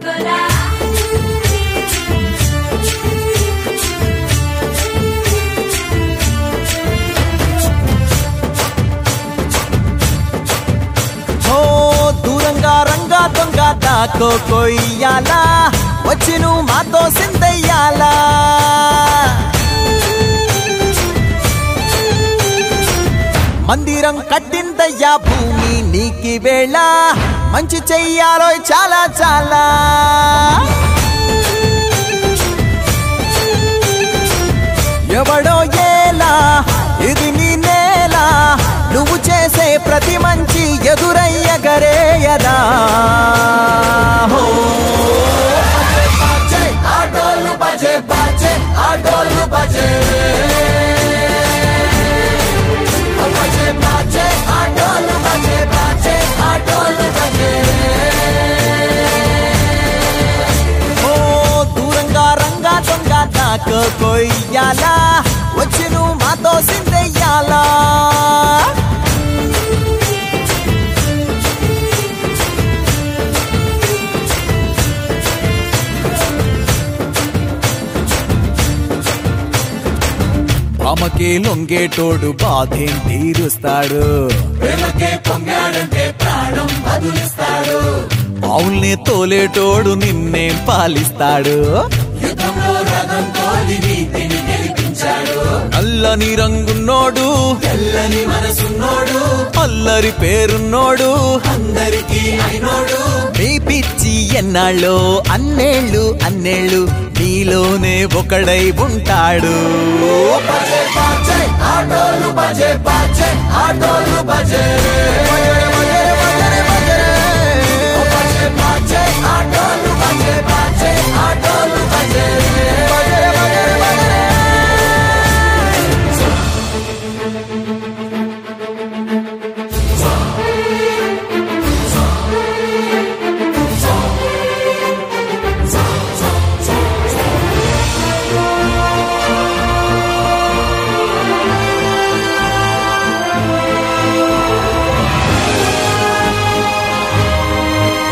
గోలా దూరంగా రంగా దొంగ దాకో కొయ్యాలా వచ్చి నువ్వు మాతో సిందయ్యాలా మందిరం కట్టిందయ్యా భూమి నీకి వేళ మంచి చెయ్యాలో చాలా చాలా ఎవడో ఏలా ఇది నీ నేల నువ్వు చేసే ప్రతి మంచి ఎదురయ్యగరేయదా ఆటోలు బజే బజే ఆటోలు బజే బజే బజే ఆటోలు బజే బజే ఆటోలు బజే దూరంగా రంగా దొంగ దాకో కొయ్యాలా వచ్చి నువ్వు మాతో సిందెయ్యాలా ప్రేమకే లొంగేటోడు బాధేం తీరుస్తాడు ప్రేమకే పొంగాడంటే ప్రాణం బదులిస్తాడు అవుల్ని తోలేటోడు నిన్నేం పాలిస్తాడు యుద్ధంలో రథం తోలి నీతిని గెలిపించాడు నల్లని రంగున్నోడు తెల్లని మనసున్నోడు అల్లరి పేరున్నోడు అందరికీ అయినోడు నీ పిచ్చి ఎన్నాళ్ళో అన్నేళ్ళు అన్నేళ్ళు నీలోనే ఒకడై ఉంటాడు బజే బజే ఆటోలు బజే బజే ఆటోలు బజే